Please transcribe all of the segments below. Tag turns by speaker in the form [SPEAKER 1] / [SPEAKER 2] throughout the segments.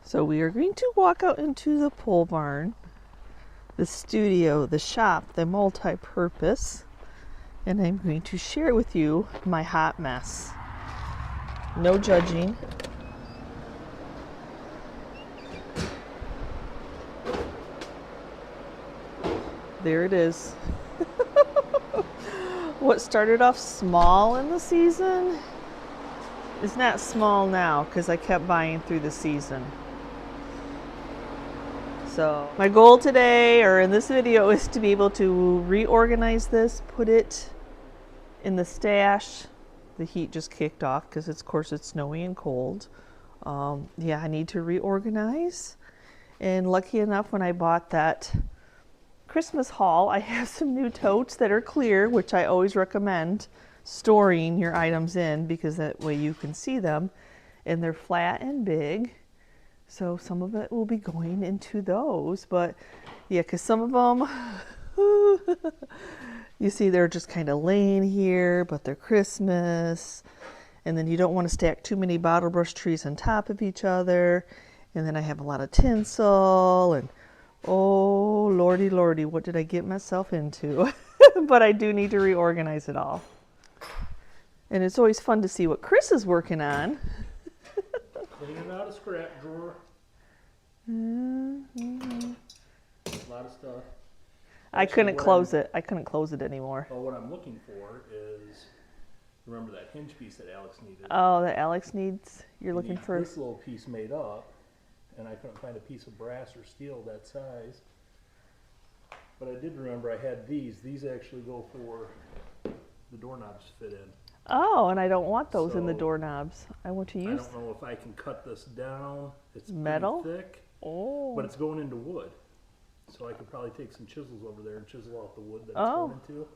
[SPEAKER 1] So we are going to walk out into the pole barn, the studio, the shop, the multi-purpose, and I'm going to share with you my hot mess. No judging. There it is. What started off small in the season is not small now because I kept buying through the season. So my goal today, or in this video, is to be able to reorganize this, put it in the stash. The heat just kicked off because of course it's snowy and cold. Yeah, I need to reorganize. And lucky enough, when I bought that Christmas haul, I have some new totes that are clear, which I always recommend storing your items in because that way you can see them. And they're flat and big. So some of it will be going into those, but yeah, because some of them, you see they're just kind of laying here, but they're Christmas. And then you don't want to stack too many bottle brush trees on top of each other. And then I have a lot of tinsel and oh, lordy, lordy, what did I get myself into? But I do need to reorganize it all. And it's always fun to see what Chris is working on.
[SPEAKER 2] Cleaning out a scrap drawer.
[SPEAKER 1] Mm-hmm.
[SPEAKER 2] A lot of stuff.
[SPEAKER 1] I couldn't close it. I couldn't close it anymore.
[SPEAKER 2] Well, what I'm looking for is, remember that hinge piece that Alex needed?
[SPEAKER 1] Oh, that Alex needs? You're looking
[SPEAKER 2] Need
[SPEAKER 1] for
[SPEAKER 2] this little piece made up, and I couldn't find a piece of brass or steel that size. But I did remember I had these. These actually go for the doorknobs to fit in.
[SPEAKER 1] Oh, and I don't want those in the
[SPEAKER 2] So,
[SPEAKER 1] doorknobs. I want to use
[SPEAKER 2] I don't know if I can cut this down. It's
[SPEAKER 1] metal.
[SPEAKER 2] pretty thick, but it's going into wood. So I could probably take some chisels over there and chisel out the wood that it's going into.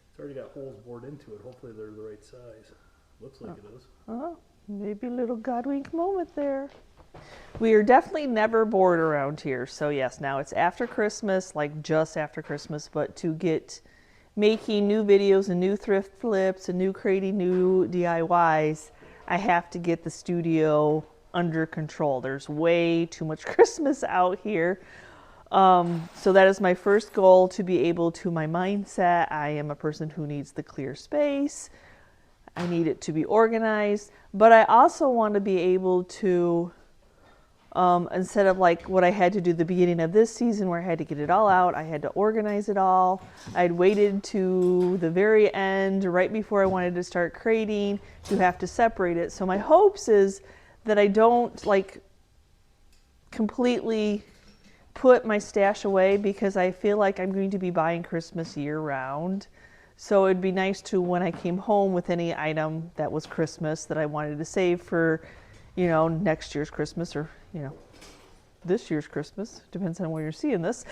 [SPEAKER 2] It's already got holes bored into it. Hopefully they're the right size. Looks like it is.
[SPEAKER 1] Oh, maybe a little Godwink moment there. We are definitely never bored around here. So yes, now it's after Christmas, like just after Christmas, but to get making new videos and new thrift flips and creating new DIYs, I have to get the studio under control. There's way too much Christmas out here. So that is my first goal, to be able to, my mindset. I am a person who needs the clear space. I need it to be organized, but I also want to be able to, instead of like what I had to do the beginning of this season where I had to get it all out, I had to organize it all. I'd waited to the very end, right before I wanted to start creating, to have to separate it. So my hopes is that I don't like completely put my stash away, because I feel like I'm going to be buying Christmas year round. So it'd be nice to, when I came home with any item that was Christmas that I wanted to save for, you know, next year's Christmas, or, you know, this year's Christmas, depends on where you're seeing this,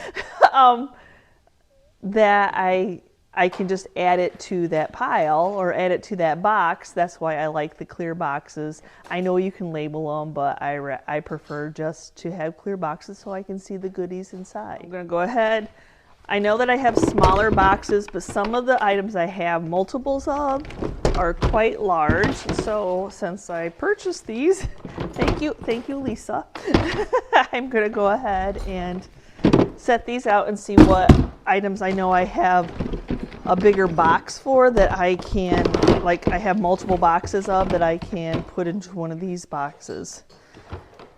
[SPEAKER 1] that I can just add it to that pile or add it to that box. That's why I like the clear boxes. I know you can label them, but I prefer just to have clear boxes so I can see the goodies inside. I'm going to go ahead. I know that I have smaller boxes, but some of the items I have multiples of are quite large. So since I purchased these, thank you, Lisa, I'm going to go ahead and set these out and see what items I know I have a bigger box for, that I can, like I have multiple boxes of, that I can put into one of these boxes.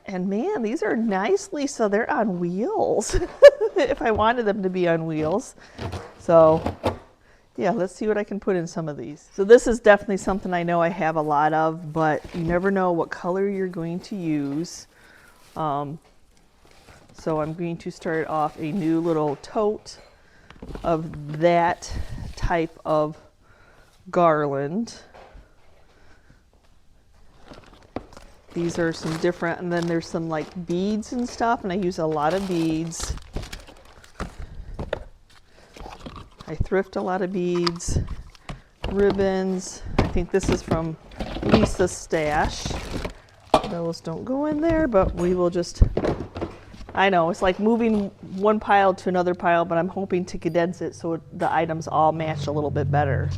[SPEAKER 1] And man, these are nice, Lisa. They're on wheels. If I wanted them to be on wheels. So yeah, let's see what I can put in some of these. So this is definitely something I know I have a lot of, but you never know what color you're going to use. So I'm going to start off a new little tote of that type of garland. These are some different, and then there's some like beads and stuff, and I use a lot of beads. I thrift a lot of beads, ribbons. I think this is from Lisa's stash. Those don't go in there, but we will just, I know, it's like moving one pile to another pile, but I'm hoping to condense it so the items all match a little bit better.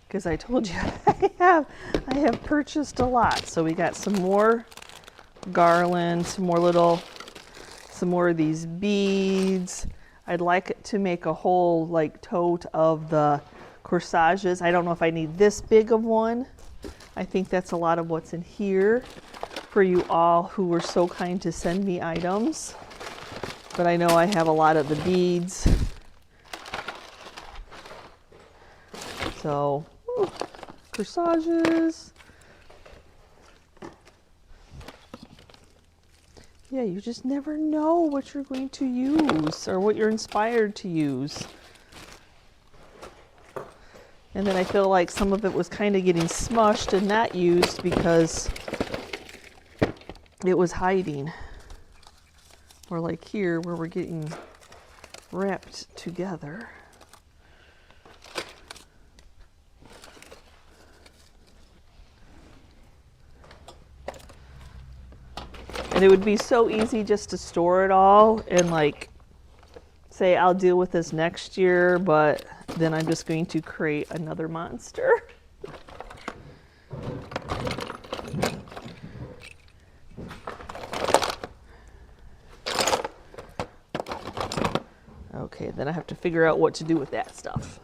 [SPEAKER 1] because I told you I have purchased a lot. So we got some more garland, some more of these beads. I'd like it to make a whole like tote of the corsages. I don't know if I need this big of one. I think that's a lot of what's in here for you all who were so kind to send me items. But I know I have a lot of the beads. So, corsages. Yeah, you just never know what you're going to use or what you're inspired to use. And then I feel like some of it was kind of getting smushed and not used because it was hiding. Or like here where we're getting wrapped together. And it would be so easy just to store it all and like say I'll deal with this next year, but then I'm just going to create another monster. Okay, then I have to figure out what to do with that stuff.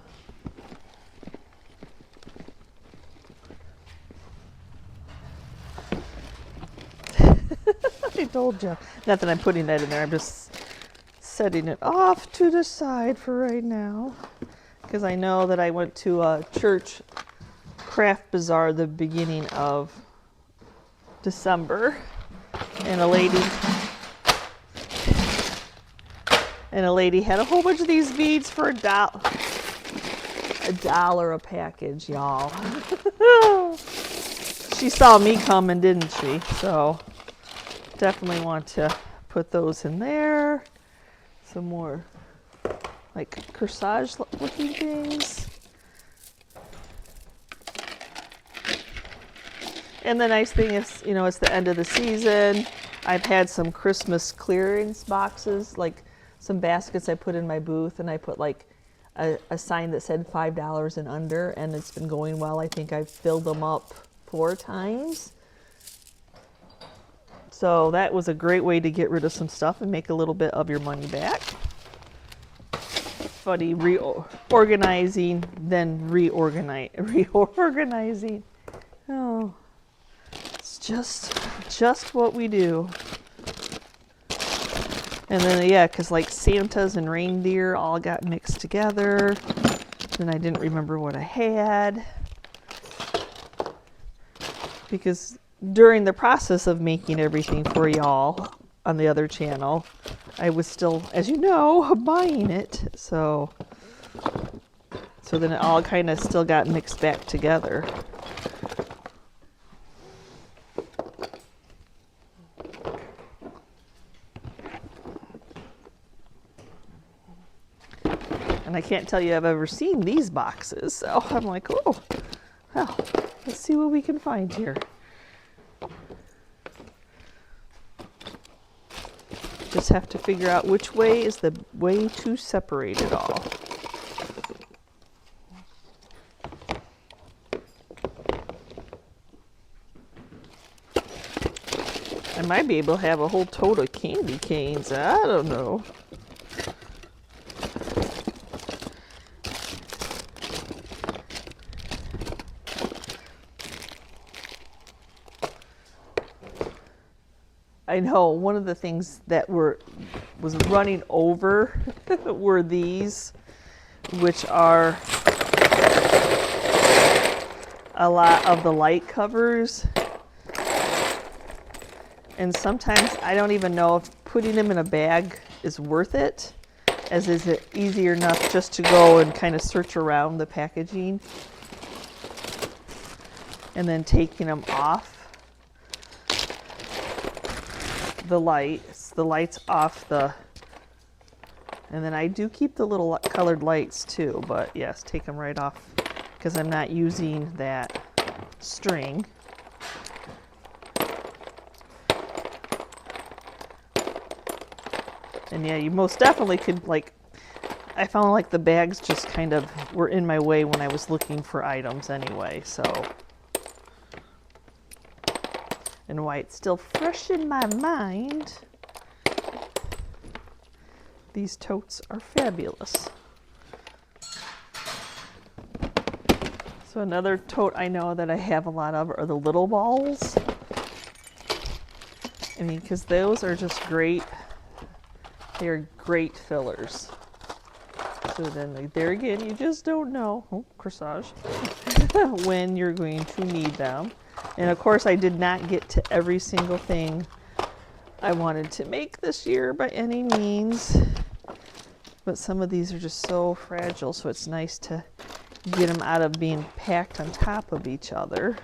[SPEAKER 1] I told you. Not that I'm putting that in there, I'm just setting it off to the side for right now. Because I know that I went to a church craft bazaar the beginning of December, and a lady had a whole bunch of these beads for $1 a package, y'all. She saw me coming, didn't she? So definitely want to put those in there. Some more like corsage looking things. And the nice thing is, you know, it's the end of the season. I've had some Christmas clearance boxes, like some baskets I put in my booth, and I put like a sign that said $5 and under, and it's been going well. I think I've filled them up 4 times. So that was a great way to get rid of some stuff and make a little bit of your money back. Funny reorganizing, then reorganizing. Oh, it's just what we do. And then, yeah, because like Santas and reindeer all got mixed together. Then I didn't remember what I had. Because during the process of making everything for y'all on the other channel, I was still, as you know, buying it. So then it all kind of still got mixed back together. And I can't tell you I've ever seen these boxes. So I'm like, oh, well, let's see what we can find here. Just have to figure out which way is the way to separate it all. I might be able to have a whole tote of candy canes. I don't know. I know one of the things that was running over were these, which are a lot of the light covers. And sometimes I don't even know if putting them in a bag is worth it, as is it easier enough just to go and kind of search around the packaging and then taking them off. The lights off and then I do keep the little colored lights too, but yes, take them right off because I'm not using that string. And yeah, you most definitely could like I found like the bags just kind of were in my way when I was looking for items anyway, so. And why it's still fresh in my mind, these totes are fabulous. So another tote I know that I have a lot of are the little balls. I mean, because those are just great. They're great fillers. So then, like, there again, you just don't know, corsage, when you're going to need them. And of course, I did not get to every single thing I wanted to make this year by any means. But some of these are just so fragile, so it's nice to get them out of being packed on top of each other.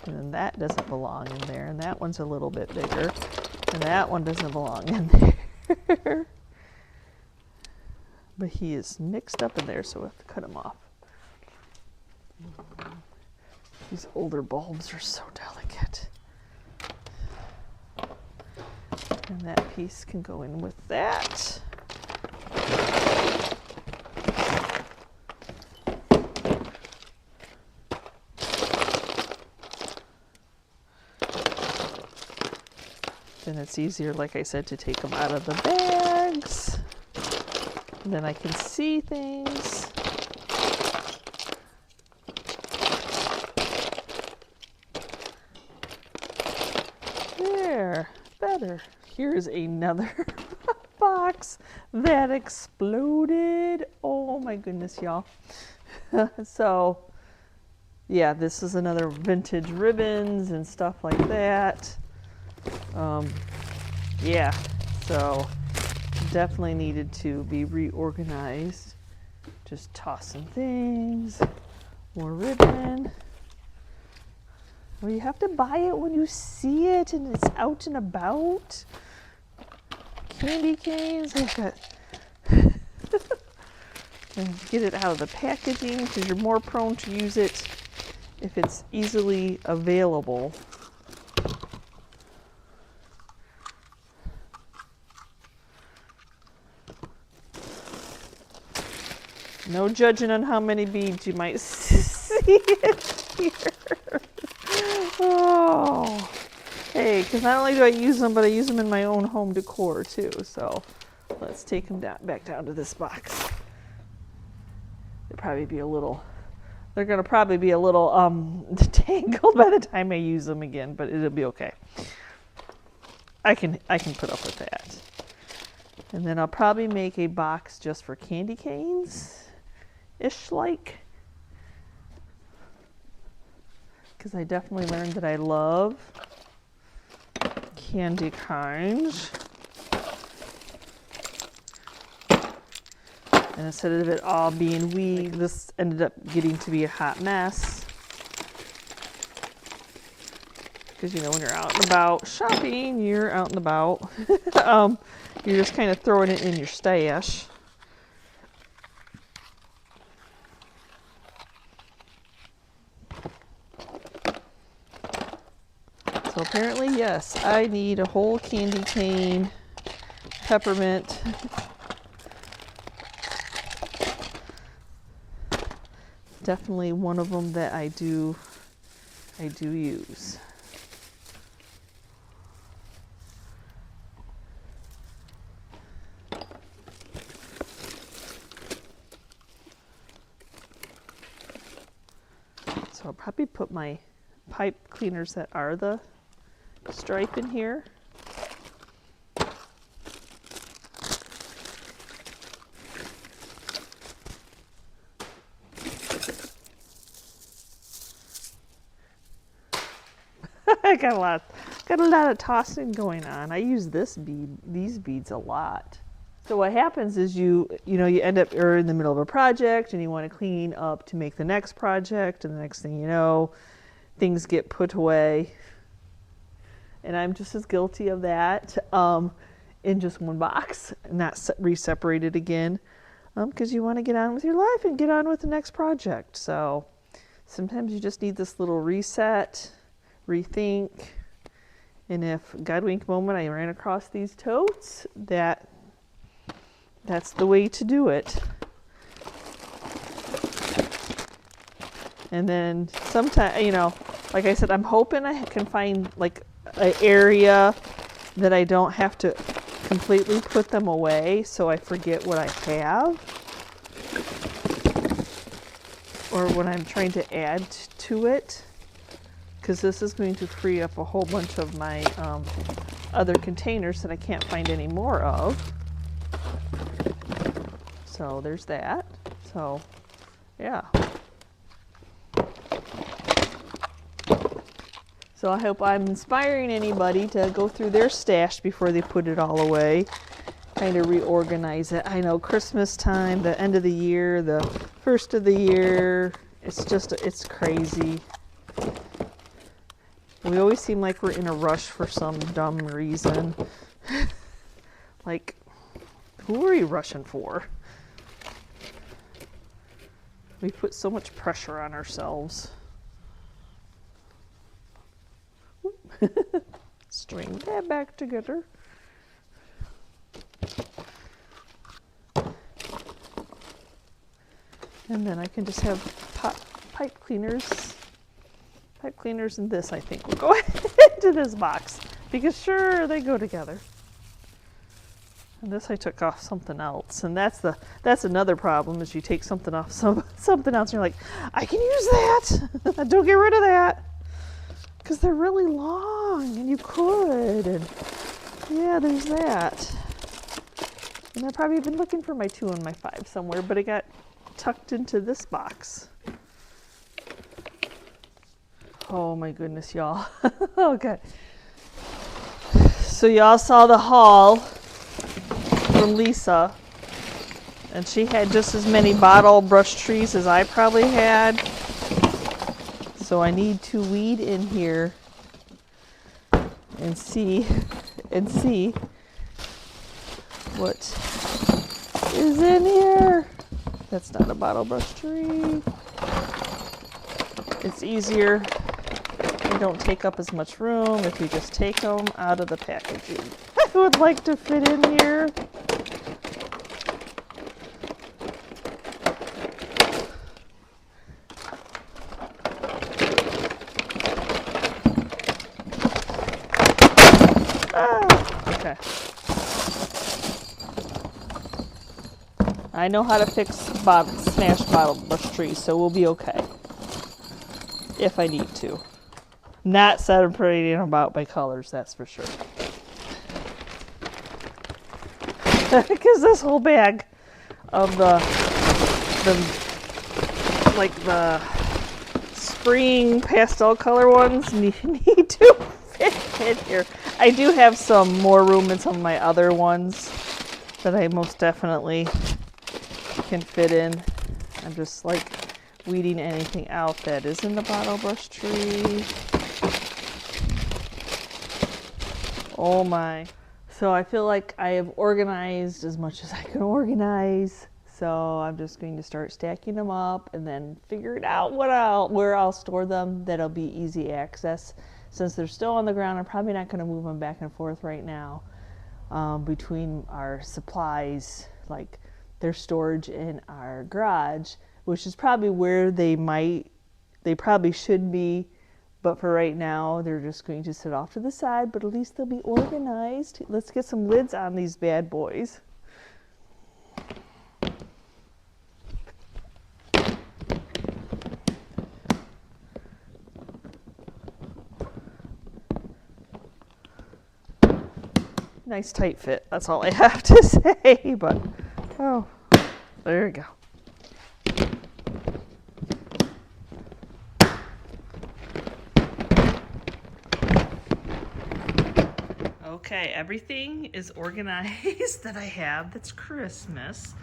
[SPEAKER 1] And then that doesn't belong in there, and that one's a little bit bigger, and that one doesn't belong in there. But he is mixed up in there, so we'll have to cut him off. These older bulbs are so delicate. And that piece can go in with that. Then it's easier, like I said, to take them out of the bags. And then I can see things. There, better. Here's another box that exploded. Oh my goodness, y'all. So, yeah, this is another vintage ribbons and stuff like that. Yeah, so definitely needed to be reorganized. Just tossing things, more ribbon. Well, you have to buy it when you see it and it's out and about. Candy canes, I've got. And get it out of the packaging because you're more prone to use it if it's easily available. No judging on how many beads you might see it here. Oh, hey, because not only do I use them, but I use them in my own home decor too. So let's take them back down to this box. They'll probably be a little. They're gonna probably be a little tangled by the time I use them again, but it'll be okay. I can put up with that. And then I'll probably make a box just for candy canes-ish like. Because I definitely learned that I love candy canes. And instead of it all being weed, this ended up getting to be a hot mess. Because, you know, when you're out and about shopping, you're out and about. You're just kind of throwing it in your stash. So apparently, yes, I need a whole candy cane, peppermint. Definitely one of them that I do use. So I'll probably put my pipe cleaners that are the stripe in here. I got a lot of tossing going on. I use these beads a lot. So what happens is you end up in the middle of a project and you want to clean up to make the next project, and the next thing you know, things get put away. And I'm just as guilty of that in just one box, not re-separated again, because you want to get on with your life and get on with the next project. So sometimes you just need this little reset, rethink, And if Godwink moment I ran across these totes, that's the way to do it. And then sometimes, you know, like I said, I'm hoping I can find like an area that I don't have to completely put them away so I forget what I have. Or when I'm trying to add to it. Because this is going to free up a whole bunch of my other containers that I can't find any more of. So there's that. So, yeah. So I hope I'm inspiring anybody to go through their stash before they put it all away. Kind of reorganize it. I know Christmas time, the end of the year, the first of the year, it's crazy. We always seem like we're in a rush for some dumb reason. Like, who are we rushing for? We put so much pressure on ourselves. String that back together. And then I can just have pipe cleaners. Pipe cleaners and this, I think, will go into this box. Because sure, they go together. And this I took off something else. And that's another problem, is you take something off something else and you're like, I can use that. Don't get rid of that. Because they're really long and you could. And yeah, there's that. And I've probably been looking for my 2 and my 5 somewhere, but it got tucked into this box. Oh my goodness, y'all. Okay. So y'all saw the haul from Lisa. And she had just as many bottle brush trees as I probably had. So I need to weed in here and see what is in here. That's not a bottle brush tree. It's easier. They don't take up as much room if you just take them out of the packaging. I would like to fit in here. Okay. I know how to fix smashed bottle brush trees, so we'll be okay. If I need to. Not separating about by colors, that's for sure. Because this whole bag of the spring pastel color ones need to fit in here. I do have some more room in some of my other ones that I most definitely can fit in. I'm just like weeding anything out that is in the bottle brush tree. Oh my. So I feel like I have organized as much as I can organize. So I'm just going to start stacking them up and then figuring out where I'll store them that'll be easy access. Since they're still on the ground, I'm probably not going to move them back and forth right now between our supplies, like their storage in our garage, which is probably where they probably should be. But for right now, they're just going to sit off to the side, but at least they'll be organized. Let's get some lids on these bad boys. Nice tight fit, that's all I have to say, but oh, there you go. Okay, everything is organized that I have that's Christmas.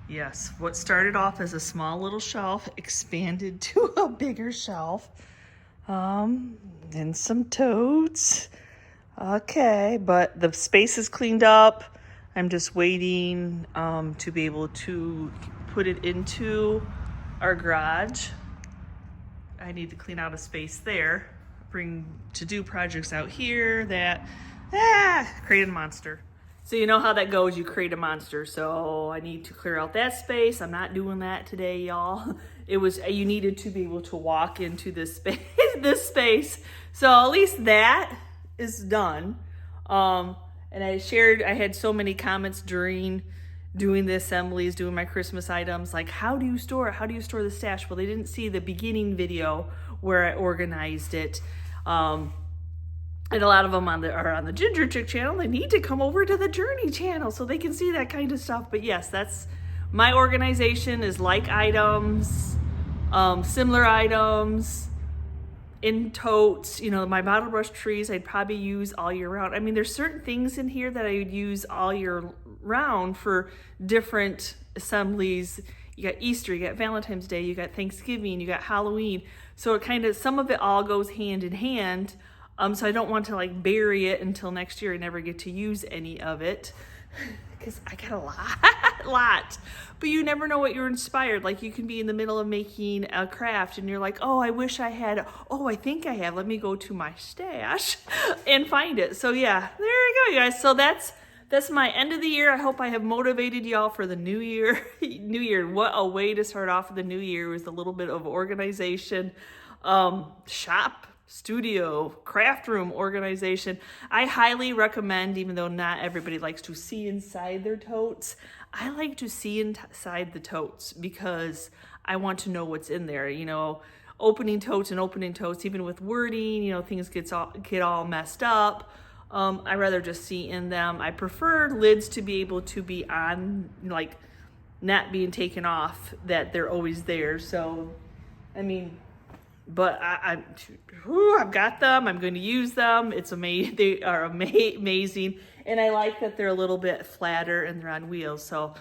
[SPEAKER 1] Yes, what started off as a small little shelf expanded to a bigger shelf. And some totes. Okay, but the space is cleaned up. I'm just waiting to be able to put it into our garage. I need to clean out a space there to do projects out here that, create a monster. So you know how that goes, you create a monster. So I need to clear out that space. I'm not doing that today, y'all. You needed to be able to walk into this space. So at least that is done. And I had so many comments during doing the assemblies, doing my Christmas items, like, how do you store it? How do you store the stash? Well, they didn't see the beginning video where I organized it. And a lot of them are on the Ginger Chick channel. They need to come over to the Journey channel so they can see that kind of stuff. But yes, that's my organization, is like items, similar items, in totes. You know, my bottle brush trees I'd probably use all year round. I mean, there's certain things in here that I would use all year round for different assemblies. You got Easter, you got Valentine's Day, you got Thanksgiving, you got Halloween. So it kind of, some of it all goes hand in hand. So I don't want to like bury it until next year and never get to use any of it, because I got a lot. But you never know what you're inspired. Like, you can be in the middle of making a craft and you're like, oh, I wish I had, oh, I think I have. Let me go to my stash and find it. So yeah, there you go, guys. So that's my end of the year. I hope I have motivated y'all for the new year. What a way to start off the new year, with a little bit of organization, shop, studio, craft room organization. I highly recommend, even though not everybody likes to see inside their totes, I like to see inside the totes because I want to know what's in there. You know, opening totes, even with wording, you know, things get all messed up. I rather just see in them. I prefer lids to be able to be on, like, not being taken off, that they're always there. So, I mean, but I've got them. I'm going to use them. It's amazing. They are amazing. And I like that they're a little bit flatter and they're on wheels. So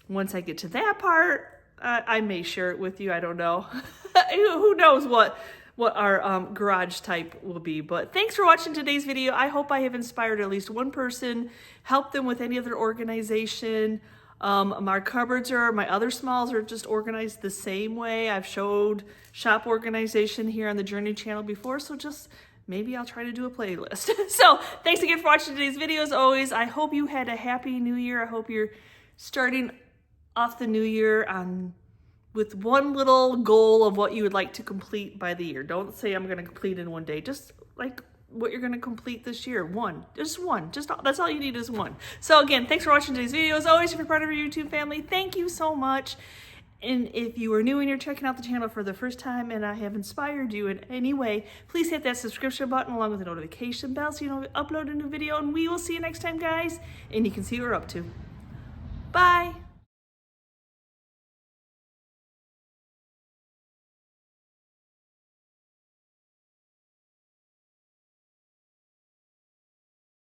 [SPEAKER 1] once I get to that part, I may share it with you. I don't know. Who knows what our garage type will be. But thanks for watching today's video. I hope I have inspired at least one person, helped them with any other organization. My cupboards my other smalls are just organized the same way. I've showed shop organization here on the Journey channel before, so just maybe I'll try to do a playlist. So thanks again for watching today's video. As always, I hope you had a happy new year. I hope you're starting off the new year with one little goal of what you would like to complete by the year. Don't say I'm going to complete in one day. Just like what you're going to complete this year. Just one. That's all you need is one. So again, thanks for watching today's video. As always, if you're part of our YouTube family, thank you so much. And if you are new and you're checking out the channel for the first time and I have inspired you in any way, please hit that subscription button along with the notification bell so you don't upload a new video. And we will see you next time, guys. And you can see what we're up to. Bye.